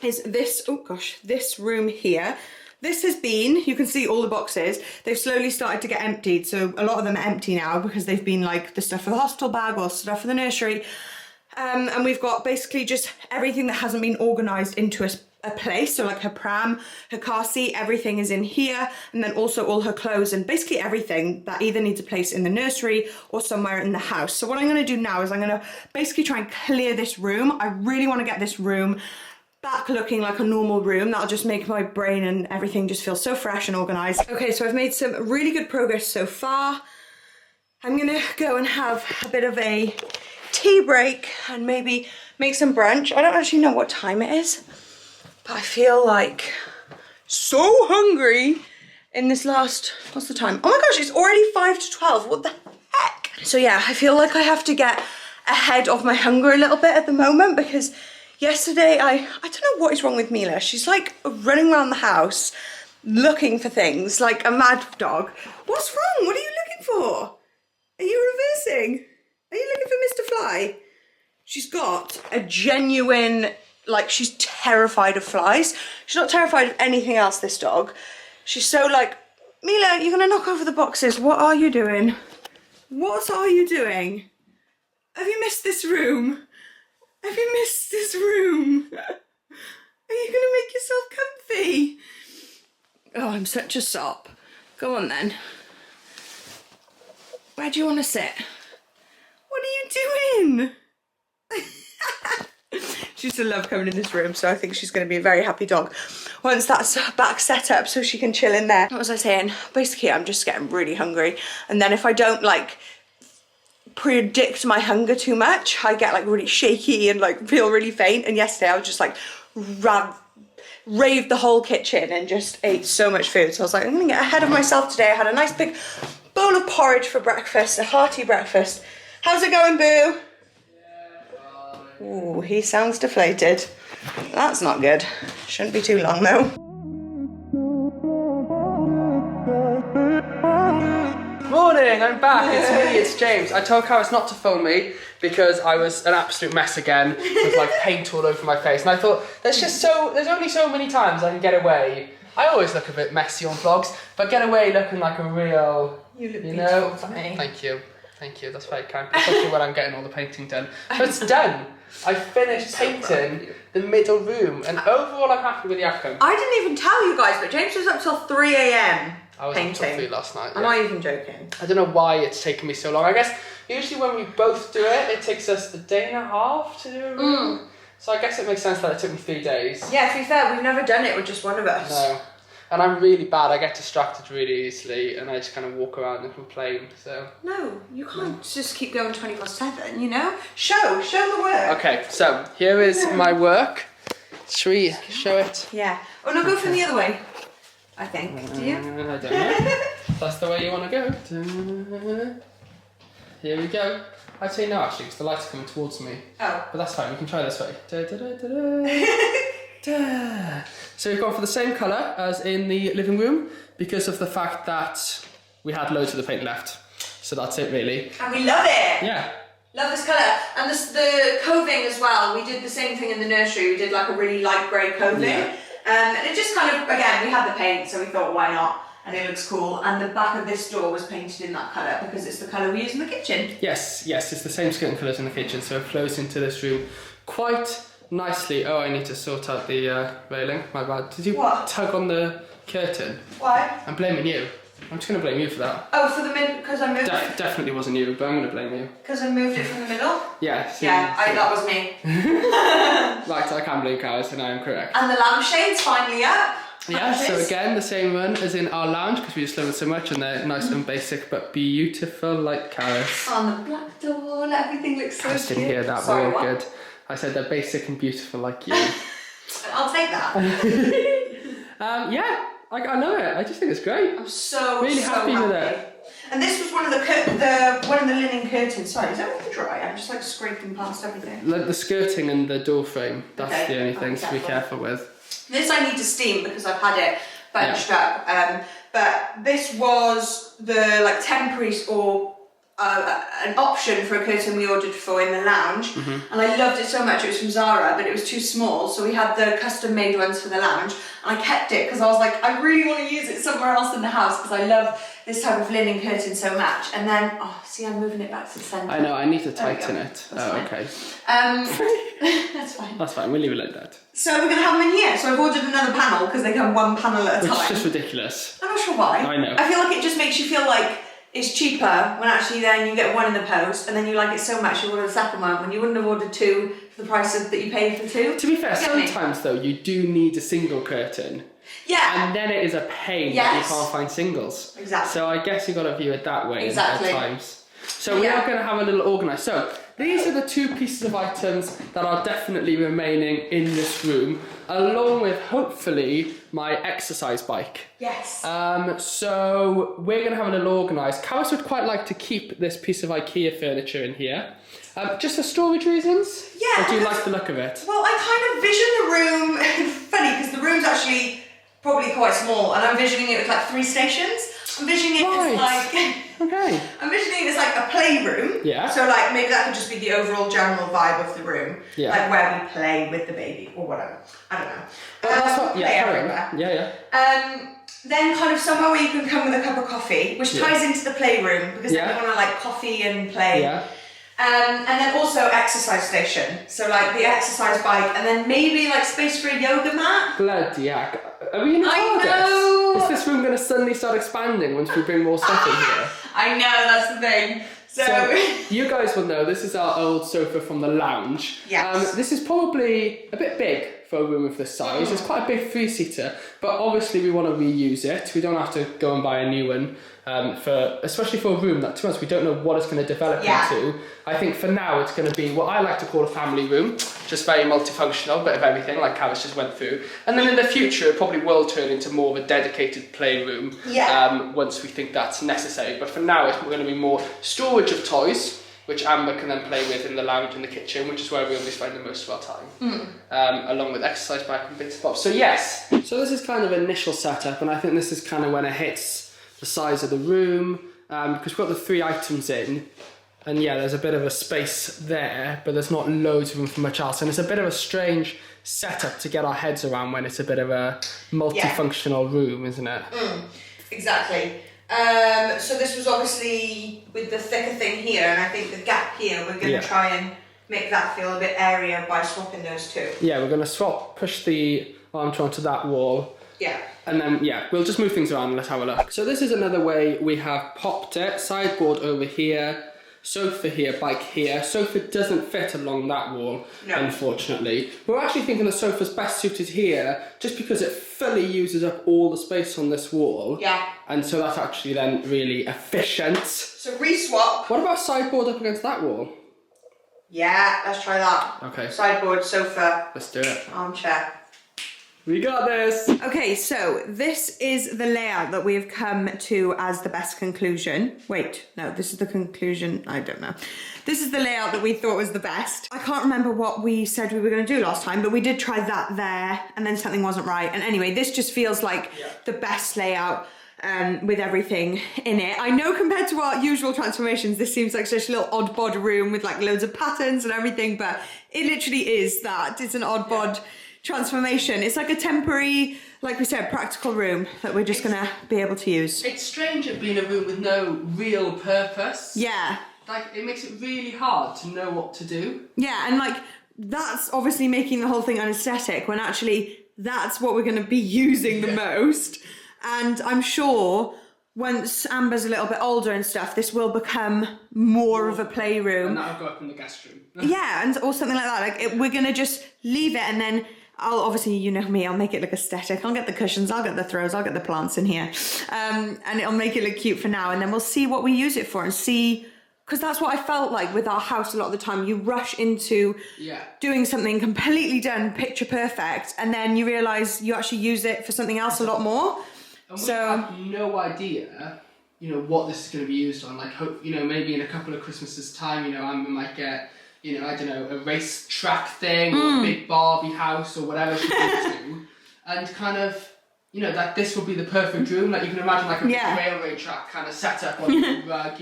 is this, oh gosh, this room here. This has been, you can see all the boxes, they've slowly started to get emptied. So a lot of them are empty now because they've been like the stuff for the hostel bag or stuff for the nursery. And we've got basically just everything that hasn't been organised into a place. So like her pram, her car seat, everything is in here. And then also all her clothes and basically everything that either needs a place in the nursery or somewhere in the house. So what I'm going to do now is I'm going to basically try and clear this room. I really want to get this room back looking like a normal room. That'll just make my brain and everything just feel so fresh and organised. Okay, so I've made some really good progress so far. I'm gonna go and have a bit of a tea break and maybe make some brunch. I don't actually know what time it is, but I feel like so hungry in this last, what's the time? Oh my gosh, it's already 5 to 12, what the heck? So yeah, I feel like I have to get ahead of my hunger a little bit at the moment because yesterday, I don't know what is wrong with Mila. She's like running around the house looking for things like a mad dog. What's wrong? What are you looking for? Are you reversing? Are you looking for Mr. Fly? She's got a genuine, like she's terrified of flies. She's not terrified of anything else, this dog. She's so like, Mila, you're gonna knock over the boxes. What are you doing? What are you doing? Have you missed this room? Have you missed this room? Are you gonna make yourself comfy? Oh, I'm such a sop. Go on then. Where do you want to sit? What are you doing? She used to love coming in this room, so I think she's going to be a very happy dog once that's back set up so she can chill in there. What was I saying? Basically, I'm just getting really hungry. And then if I don't like predict my hunger too much, I get like really shaky and like feel really faint. And yesterday I was just like raved the whole kitchen and just ate so much food. So I was like, I'm gonna get ahead of myself today. I had a nice big bowl of porridge for breakfast, a hearty breakfast. How's it going, Boo? Ooh, he sounds deflated. That's not good. Shouldn't be too long though. Morning, I'm back. It's me, it's James. I told Carys not to phone me because I was an absolute mess again with like paint all over my face. And I thought, there's only so many times I can get away. I always look a bit messy on vlogs, but get away looking like a real, You look you know. beautiful to me. Thank you, that's very kind. Especially when I'm getting all the painting done. But it's done. I finished painting the middle room and overall I'm happy with the outcome. I didn't even tell you guys, but James was up till 3 AM. I was up till 3 last night. I'm not even joking. I don't know why it's taken me so long. I guess usually when we both do it, it takes us a day and a half to do a room. So I guess it makes sense that it took me 3 days. Yeah, to be fair, we've never done it with just one of us. No. And I'm really bad. I get distracted really easily and I just kind of walk around and complain, so. No, you can't just keep going 24/7, you know? Show the work. Okay, so here is my work. Should we show it? Yeah. Oh no, go from the other way, I think. Do you? I don't know. That's the way you want to go. Here we go. I'd say no actually, because the light's coming towards me. Oh. But that's fine, we can try this way. So we've gone for the same colour as in the living room because of the fact that we had loads of the paint left. So that's it really. And we love it! Yeah. Love this colour. And the coving as well, we did the same thing in the nursery. We did like a really light grey coving. Yeah. And it just kind of, again, we had the paint, so we thought, why not? And it looks cool. And the back of this door was painted in that colour because it's the colour we use in the kitchen. Yes, it's the same skirting colours in the kitchen, so it flows into this room quite nicely. Oh, I need to sort out the railing. My bad. Did you tug on the curtain? Why? I'm blaming you. I'm just going to blame you for that. Oh, for the mid, because I moved it? Definitely wasn't you, but I'm going to blame you. Because I moved it from the middle? Yeah. That was me. Right, I can blame Carys, and I am correct. And the lampshade's finally up. Yeah, so again, the same one as in our lounge, because we just love it so much, and they're nice and basic, but beautiful like Carys. On the black door, everything looks so cute. I just didn't hear that Sorry, word what? good. I said they're basic and beautiful like you. I'll take that. Yeah, I know it. I just think it's great. I'm so really happy with it. And this was one of the linen curtains. Sorry, is that really dry? I'm just like scraping past everything. Like the skirting and the door frame. That's Okay, the only things to be careful with. This I need to steam because I've had it bunched up. But this was the like temporary or an option for a curtain we ordered for in the lounge, and I loved it so much. It was from Zara, but it was too small, so we had the custom made ones for the lounge, and I kept it because I was like, I really want to use it somewhere else in the house because I love this type of linen curtain so much. And then, oh, see, I'm moving it back to the centre. I know, I need to tighten it. Okay. That's fine. That's fine, we'll leave it like that. So we're going to have them in here. So I've ordered another panel because they come one panel at a time. Which is just ridiculous. I'm not sure why. I know. I feel like it just makes you feel like it's cheaper when actually then you get one in the post and then you like it so much you order the second one when you wouldn't have ordered two for the price that you paid for two. To be fair, sometimes though you do need a single curtain. Yeah. And then it is a pain that you can't find singles. Exactly. So I guess you've got to view it that way at times. So we are going to have a little organised. So these are the two pieces of items that are definitely remaining in this room, along with hopefully my exercise bike. Yes. So we're going to have a little organised. Carys would quite like to keep this piece of IKEA furniture in here. Just for storage reasons? Yeah. Or do you like the look of it? Well, I kind of vision the room, funny because the room's actually probably quite small and I'm visioning it with like 3 stations. I'm visioning it as like... Okay. I'm visioning it as like a playroom. Yeah. So like maybe that could just be the overall general vibe of the room. Yeah. Like where we play with the baby or whatever. I don't know. Well, that's what, play everywhere. Yeah. Then kind of somewhere where you can come with a cup of coffee, which ties into the playroom because then you want to like coffee and play. Yeah. And then also exercise station. So like the exercise bike and then maybe like space for a yoga mat. Bloody heck. Are we in a I TARDIS? know. Is this room going to suddenly start expanding once we bring more stuff in here? I know, that's the thing. So you guys will know this is our old sofa from the lounge. Yes. This is probably a bit big for a room of this size. It's quite a big 3-seater, but obviously we want to reuse it. We don't have to go and buy a new one, especially for a room that, to us, we don't know what it's going to develop into. I think for now it's going to be what I like to call a family room, just very multifunctional, bit of everything, like Carys just went through. And then in the future it probably will turn into more of a dedicated playroom once we think that's necessary. But for now it's going to be more storage of toys, which Amber can then play with in the lounge and the kitchen, which is where we always spend the most of our time, along with exercise bike and bits and bobs. So yes, so this is kind of initial setup, and I think this is kind of when it hits the size of the room, because we've got the 3 items in, and yeah, there's a bit of a space there, but there's not loads of room for much else, and it's a bit of a strange setup to get our heads around when it's a bit of a multifunctional room, isn't it? Exactly. So this was obviously with the thicker thing here, and I think the gap here, we're going to try and make that feel a bit airier by swapping those two. Yeah, we're going to push the armature onto that wall. Yeah. And then, we'll just move things around and let's have a look. So this is another way we have popped it. Sideboard over here, sofa here, bike here. Sofa doesn't fit along that wall, unfortunately. We're actually thinking the sofa's best suited here, just because it fully uses up all the space on this wall. Yeah. And so that's actually then really efficient. So re-swap. What about sideboard up against that wall? Yeah, let's try that. Okay. Sideboard, sofa. Let's do it. Armchair. We got this! Okay, so this is the layout that we have come to as the best conclusion. Wait, no, this is the conclusion. I don't know. This is the layout that we thought was the best. I can't remember what we said we were going to do last time, but we did try that there, and then something wasn't right. And anyway, this just feels like the best layout with everything in it. I know compared to our usual transformations, this seems like such a little odd bod room with like loads of patterns and everything, but it literally is that. It's an odd bod transformation. It's like a temporary, like we said, practical room that we're just gonna be able to use. It's strange it being a room with no real purpose. Yeah. Like, it makes it really hard to know what to do. Yeah, and like, that's obviously making the whole thing unaesthetic when actually that's what we're gonna be using the most. And I'm sure once Amber's a little bit older and stuff, this will become more of a playroom. And that'll go up in the guest room. Yeah, or something like that. Like we're gonna just leave it, and then I'll obviously, you know me, I'll make it look aesthetic. I'll get the cushions, I'll get the throws, I'll get the plants in here, and it'll make it look cute for now. And then we'll see what we use it for and see. Because that's what I felt like with our house a lot of the time. You rush into doing something completely done, picture perfect, and then you realise you actually use it for something else a lot more. And we have no idea, what this is going to be used on. Like, maybe in a couple of Christmases' time, Amber might get, I don't know, a race track thing or a big Barbie house or whatever she's into. And kind of, that this will be the perfect room. Like, you can imagine like a big railway track kind of setup on the rug,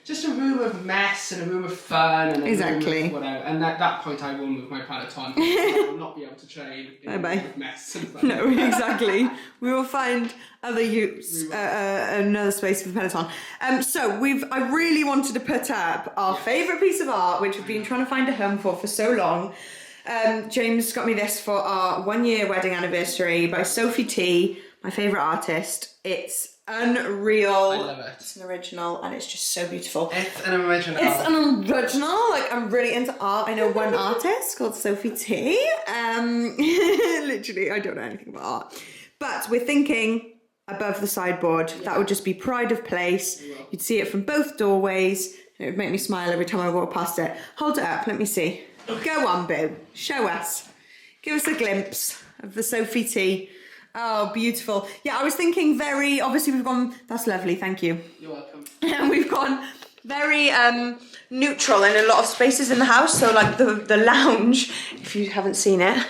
just a room of mess and a room of fun and a room of whatever. And at that point, I will move my Peloton. I will not be able to train in a room of mess and fun. No, exactly. We will find other use, another space for the Peloton. So I really wanted to put up our favourite piece of art, which we've been trying to find a home for so long. James got me this for our 1-year wedding anniversary by Sophie T, my favourite artist. It's unreal. I love it. It's an original and it's just so beautiful. It's an original. Like, I'm really into art. I know one artist called Sophie T. Literally, I don't know anything about art. But we're thinking above the sideboard. That would just be pride of place. You'd see it from both doorways. It would make me smile every time I walk past it. Hold it up, let me see. Go on, boo. Show us. Give us a glimpse of the Sophie T. Oh, beautiful. Yeah, I was thinking obviously we've gone, that's lovely, thank you. You're welcome. And we've gone very neutral in a lot of spaces in the house. So like the lounge, if you haven't seen it.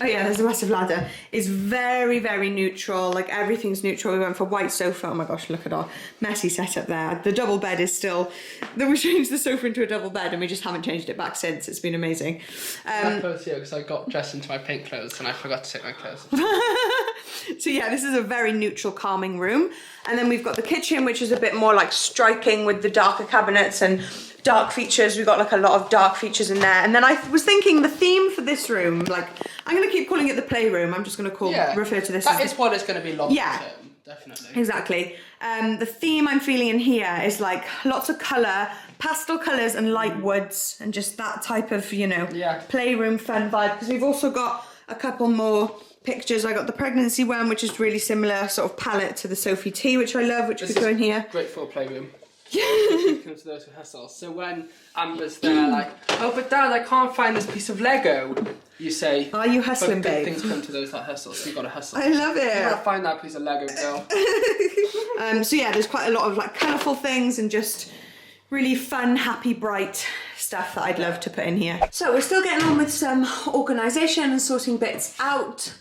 Oh yeah, there's a massive ladder. It's very, very neutral. Like everything's neutral. We went for white sofa. Oh my gosh, look at our messy setup there. The double bed is still. Then we changed the sofa into a double bed, and we just haven't changed it back since. It's been amazing. Clothes here because I got dressed into my pink clothes and I forgot to take my clothes off. So yeah, this is a very neutral, calming room. And then we've got the kitchen, which is a bit more like striking with the darker cabinets and dark features. We've got like a lot of dark features in there. And then I was thinking the theme for this room, like I'm going to keep calling it the playroom. I'm just going to refer to this as... That is what it's going to be long term, definitely. Exactly. The theme I'm feeling in here is like lots of colour, pastel colours and light woods and just that type of, playroom fun vibe. Because we've also got a couple more pictures. I got the pregnancy one, which is really similar sort of palette to the Sophie T, which I love, which could go in here. Great for a playroom. Comes to those who hustle. So when Amber's there, like, oh, but Dad, I can't find this piece of Lego. You say, are you hustling, but babe? Things come to those that hustle, so you gotta hustle. I love it. You gotta find that piece of Lego, girl. So yeah, there's quite a lot of like colourful things and just really fun, happy, bright stuff that I'd love to put in here. So we're still getting on with some organisation and sorting bits out.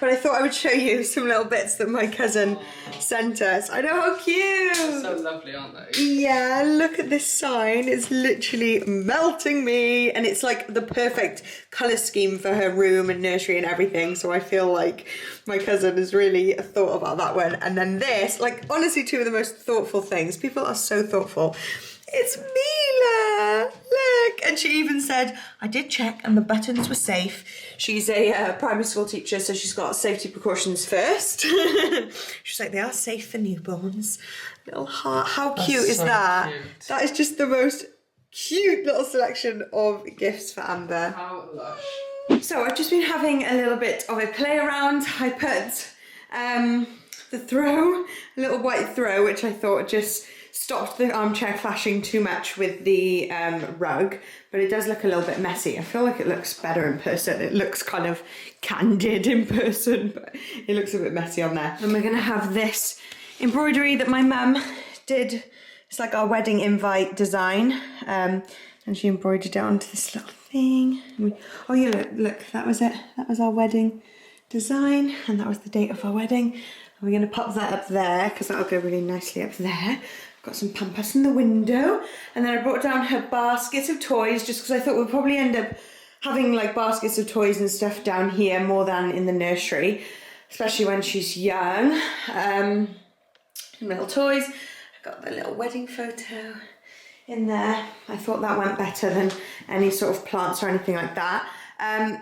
But I thought I would show you some little bits that my cousin sent us. I know, how cute! So lovely, aren't they? Yeah, look at this sign. It's literally melting me. And it's like the perfect colour scheme for her room and nursery and everything. So I feel like my cousin has really thought about that one. And then this, like honestly, two of the most thoughtful things. People are so thoughtful. It's Mila, look. And she even said, I did check and the buttons were safe. She's a primary school teacher, so she's got safety precautions first. She's like, they are safe for newborns. Little heart, how cute is that? Cute. That is just the most cute little selection of gifts for Amber. How lush. So I've just been having a little bit of a play around. I put the throw, a little white throw, which I thought just stopped the armchair clashing too much with the rug, but it does look a little bit messy. I feel like it looks better in person. It looks kind of candid in person, but it looks a bit messy on there. And we're gonna have this embroidery that my mum did. It's like our wedding invite design, and she embroidered it onto this little thing. Oh yeah, look, that was it. That was our wedding design, and that was the date of our wedding. And we're gonna pop that up there, because that'll go really nicely up there. Got some pampas in the window, and then I brought down her baskets of toys just because I thought we'd probably end up having like baskets of toys and stuff down here more than in the nursery, especially when she's young. Little toys. I got the little wedding photo in there. I thought that went better than any sort of plants or anything like that.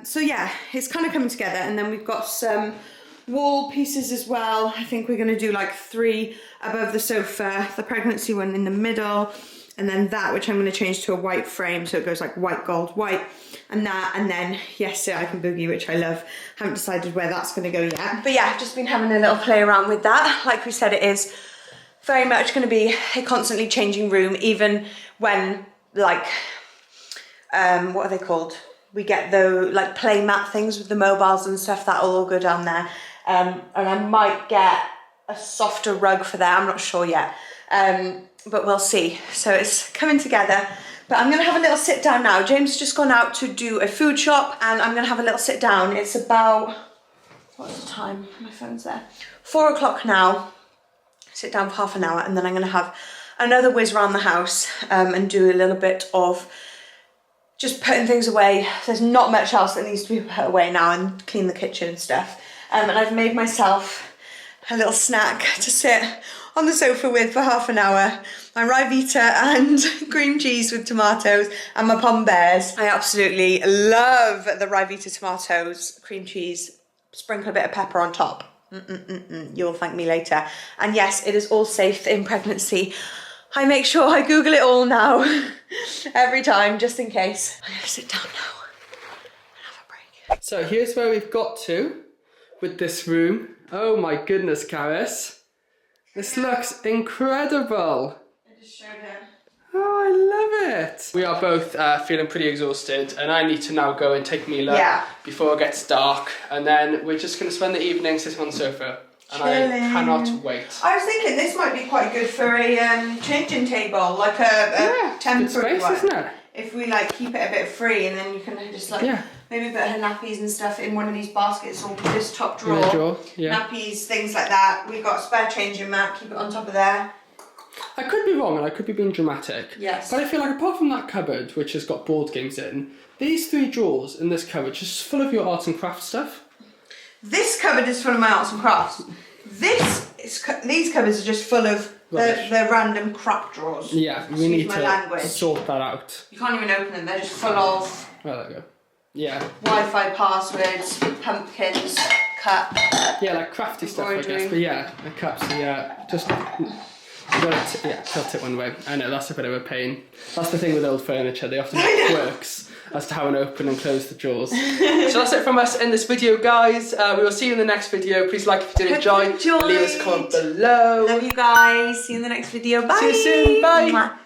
So yeah, it's kind of coming together, and then we've got some wall pieces as well. I think we're going to do like 3 above the sofa, the pregnancy one in the middle, and then that, which I'm going to change to a white frame, so it goes like white, gold, white, and that, and then Yesterday I Can Boogie, which I love. Haven't decided where that's going to go yet. But yeah, I've just been having a little play around with that. Like we said, it is very much going to be a constantly changing room, even when like, what are they called? We get the like play mat things with the mobiles and stuff, that'll all go down there. And I might get a softer rug for there, I'm not sure yet. But we'll see. So it's coming together. But I'm gonna have a little sit down now. James has just gone out to do a food shop and I'm gonna have a little sit down. It's about, what's the time? My phone's there. 4 o'clock now. Sit down for half an hour and then I'm gonna have another whiz around the house and do a little bit of just putting things away. There's not much else that needs to be put away now, and clean the kitchen and stuff. And I've made myself a little snack to sit on the sofa with for half an hour. My Ryvita and cream cheese with tomatoes and my Pom Bears. I absolutely love the Ryvita tomatoes, cream cheese, sprinkle a bit of pepper on top. You'll thank me later. And yes, it is all safe in pregnancy. I make sure I Google it all now, every time, just in case. I'm gonna sit down now and have a break. So here's where we've got to with this room. Oh my goodness, Carys. This looks incredible. I just showed it. Oh, I love it. We are both feeling pretty exhausted and I need to now go and take Mila before it gets dark. And then we're just gonna spend the evening sitting on the sofa. And I cannot wait. I was thinking this might be quite good for a changing table, like a temporary one. Isn't it? If we like keep it a bit free, and then you can just like maybe put her nappies and stuff in one of these baskets or this top drawer. Nappies, things like that. We've got a spare changing mat. Keep it on top of there. I could be wrong, and I could be being dramatic. Yes. But I feel like apart from that cupboard, which has got board games in, these 3 drawers in this cupboard just full of your arts and crafts stuff. This cupboard is full of my arts and crafts. These cupboards are just full of the random crap drawers. Yeah, we need to sort that out. You can't even open them, they're just full of... Oh, there we go. Yeah. Wi-Fi passwords, pumpkins, cup. Yeah, like crafty stuff, I guess. But yeah, the cups, just... You gotta tilt it one way. I know, that's a bit of a pain. That's the thing with old furniture, they often have quirks as to how to open and close the drawers. So that's it from us in this video, guys. We will see you in the next video. Please like if you did enjoy. Leave us a comment below. Love you guys. See you in the next video. Bye. See you soon. Bye. Mwah.